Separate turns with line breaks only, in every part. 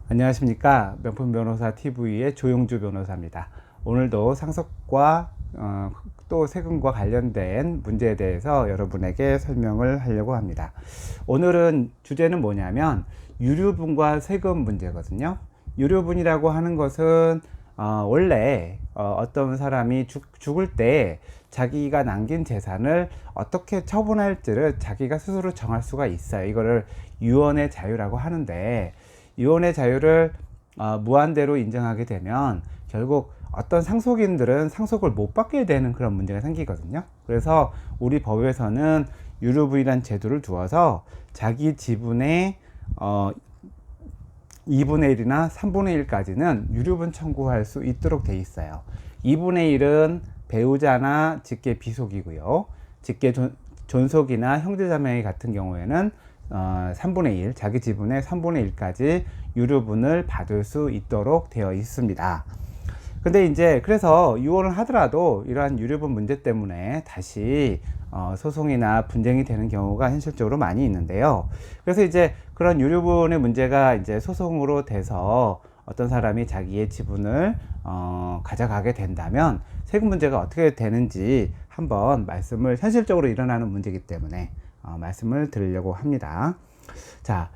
안녕하십니까. 명품 변호사 TV의 조용주 변호사입니다. 오늘도 상속과 또 세금과 관련된 문제에 대해서 여러분에게 설명을 하려고 합니다. 오늘은 주제는 뭐냐면 유류분과 세금 문제거든요. 유류분이라고 하는 것은 원래 어떤 사람이 죽을 때 자기가 남긴 재산을 어떻게 처분할지를 자기가 스스로 정할 수가 있어요. 이거를 유언의 자유라고 하는데, 유언의 자유를 무한대로 인정하게 되면 결국 어떤 상속인들은 상속을 못 받게 되는 그런 문제가 생기거든요. 그래서 우리 법에서는 유류분이라는 제도를 두어서 자기 지분의 2분의 1이나 3분의 1까지는 유류분 청구할 수 있도록 돼 있어요. 2분의 1은 배우자나 직계 비속이고요. 직계 존속이나 형제자매 같은 경우에는 3분의 1, 자기 지분의 3분의 1까지 유류분을 받을 수 있도록 되어 있습니다. 근데 이제 그래서 유언을 하더라도 이러한 유류분 문제 때문에 다시 소송이나 분쟁이 되는 경우가 현실적으로 많이 있는데요. 그래서 이제 그런 유류분의 문제가 이제 소송으로 돼서 어떤 사람이 자기의 지분을 가져가게 된다면 세금 문제가 어떻게 되는지 한번 말씀을, 현실적으로 일어나는 문제이기 때문에 말씀을 드리려고 합니다. 자,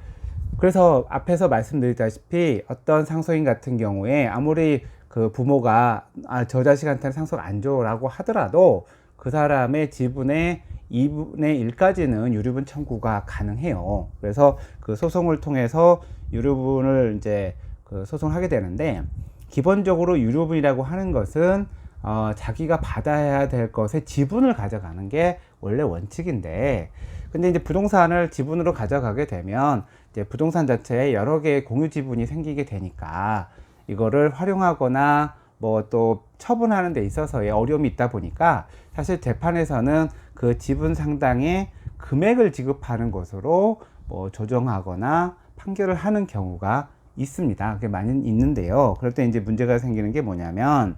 그래서 앞에서 말씀드렸다시피 어떤 상속인 같은 경우에 아무리 그 부모가 저 자식한테는 상속 안 줘라고 하더라도 그 사람의 지분의 2분의 1까지는 유류분 청구가 가능해요. 그래서 그 소송을 통해서 유류분을 이제 그 소송하게 되는데, 기본적으로 유류분이라고 하는 것은 자기가 받아야 될 것의 지분을 가져가는 게 원래 원칙인데, 근데 이제 부동산을 지분으로 가져가게 되면 이제 부동산 자체에 여러 개의 공유 지분이 생기게 되니까 이거를 활용하거나 뭐 또 처분하는 데 있어서의 어려움이 있다 보니까 사실 재판에서는 그 지분 상당의 금액을 지급하는 것으로 뭐 조정하거나 판결을 하는 경우가 있습니다. 그게 많이 있는데요. 그럴 때 이제 문제가 생기는 게 뭐냐면,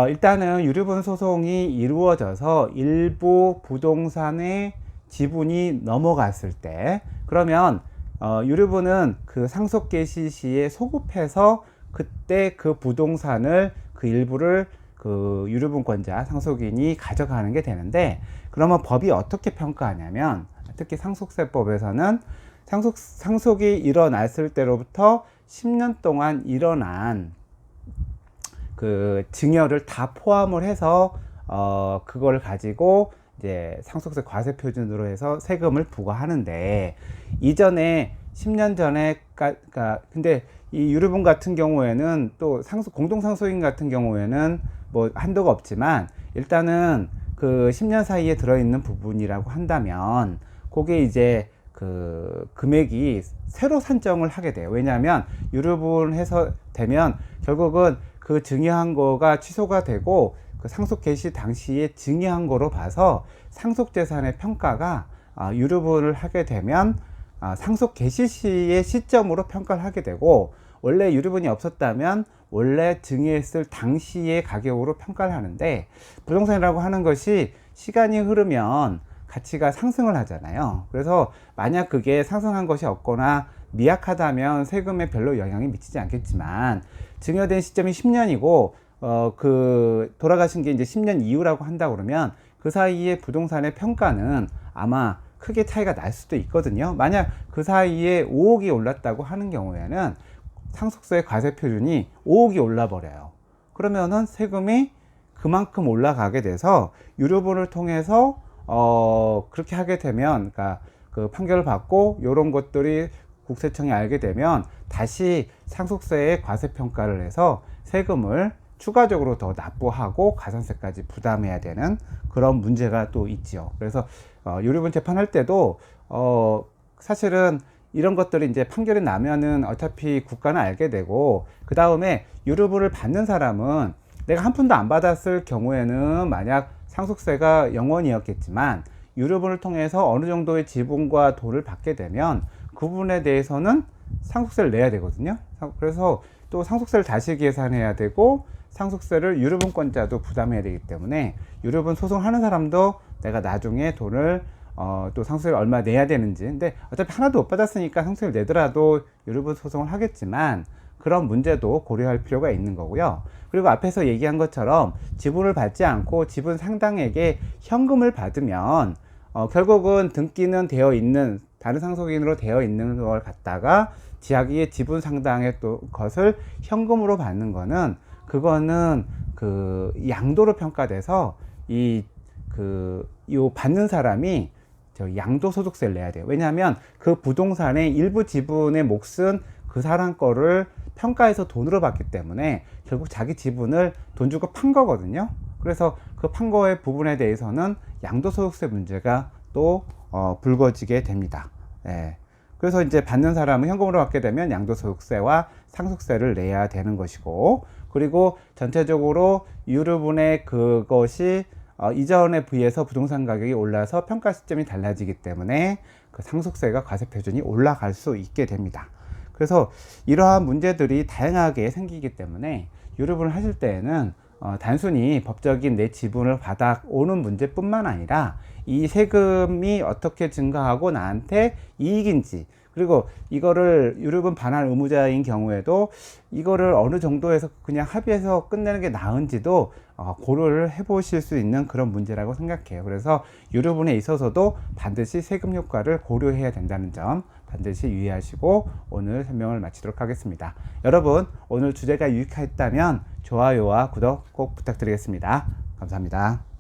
일단은 유류분 소송이 이루어져서 일부 부동산의 지분이 넘어갔을 때, 그러면 유류분은 그 상속 개시 시에 소급해서 그때 그 부동산을 그 일부를 그 유류분권자 상속인이 가져가는 게 되는데, 그러면 법이 어떻게 평가하냐면, 특히 상속세법에서는 상속이 일어났을 때로부터 10년 동안 일어난 그 증여를 다 포함을 해서 그걸 가지고 이제 상속세 과세 표준으로 해서 세금을 부과하는데, 이전에 10년 전에 근데 이 유류분 같은 경우에는 또 공동상속인 같은 경우에는 뭐 한도가 없지만, 일단은 그 10년 사이에 들어있는 부분이라고 한다면 그게 이제 그 금액이 새로 산정을 하게 돼요. 왜냐하면 유류분 해서 되면 결국은 그 증여한 거가 취소가 되고 그 상속 개시 당시에 증여한 거로 봐서 상속재산의 평가가 유류분을 하게 되면 상속 개시 시의 시점으로 평가를 하게 되고, 원래 유류분이 없었다면 원래 증여했을 당시의 가격으로 평가를 하는데, 부동산이라고 하는 것이 시간이 흐르면 가치가 상승을 하잖아요. 그래서 만약 그게 상승한 것이 없거나 미약하다면 세금에 별로 영향이 미치지 않겠지만, 증여된 시점이 10년이고 그 돌아가신 게 이제 10년 이후라고 한다 그러면 그 사이에 부동산의 평가는 아마 크게 차이가 날 수도 있거든요. 만약 그 사이에 5억이 올랐다고 하는 경우에는 상속세 과세 표준이 5억이 올라 버려요. 그러면은 세금이 그만큼 올라가게 돼서 유류분을 통해서 그렇게 하게 되면, 그러니까 그 판결을 받고 이런 것들이 국세청이 알게 되면 다시 상속세의 과세평가를 해서 세금을 추가적으로 더 납부하고 가산세까지 부담해야 되는 그런 문제가 또 있지요. 그래서 유류분 재판할 때도 사실은 이런 것들이 이제 판결이 나면은 어차피 국가는 알게 되고, 그 다음에 유류분을 받는 사람은 내가 한 푼도 안 받았을 경우에는 만약 상속세가 0원이었겠지만 유류분을 통해서 어느 정도의 지분과 돈을 받게 되면 그 부분에 대해서는 상속세를 내야 되거든요. 그래서 또 상속세를 다시 계산해야 되고 상속세를 유류분권자도 부담해야 되기 때문에 유류분 소송하는 사람도 내가 나중에 돈을 또 상속세를 얼마 내야 되는지. 근데 어차피 하나도 못 받았으니까 상속세를 내더라도 유류분 소송을 하겠지만 그런 문제도 고려할 필요가 있는 거고요. 그리고 앞에서 얘기한 것처럼 지분을 받지 않고 지분 상당액의 현금을 받으면 결국은 등기는 되어 있는 다른 상속인으로 되어 있는 걸 갖다가 자기의 지분 상당의 또 것을 현금으로 받는 거는 그거는 그 양도로 평가돼서 요 받는 사람이 저 양도소득세를 내야 돼요. 왜냐하면 그 부동산의 일부 지분의 몫은 그 사람 거를 평가해서 돈으로 받기 때문에 결국 자기 지분을 돈 주고 판 거거든요. 그래서 그 판 거의 부분에 대해서는 양도소득세 문제가 또 불거지게 됩니다. 예. 그래서 이제 받는 사람은 현금으로 받게 되면 양도소득세와 상속세를 내야 되는 것이고, 그리고 전체적으로 유류분의 그것이 이전에 비해서 부동산 가격이 올라서 평가 시점이 달라지기 때문에 그 상속세가 과세 표준이 올라갈 수 있게 됩니다. 그래서 이러한 문제들이 다양하게 생기기 때문에 유류분을 하실 때에는 단순히 법적인 내 지분을 받아오는 문제뿐만 아니라 이 세금이 어떻게 증가하고 나한테 이익인지, 그리고 이거를 유류분 반환 의무자인 경우에도 이거를 어느 정도에서 그냥 합의해서 끝내는 게 나은지도 고려를 해 보실 수 있는 그런 문제라고 생각해요. 그래서 유류분에 있어서도 반드시 세금 효과를 고려해야 된다는 점 반드시 유의하시고 오늘 설명을 마치도록 하겠습니다. 여러분, 오늘 주제가 유익했다면 좋아요와 구독 꼭 부탁드리겠습니다. 감사합니다.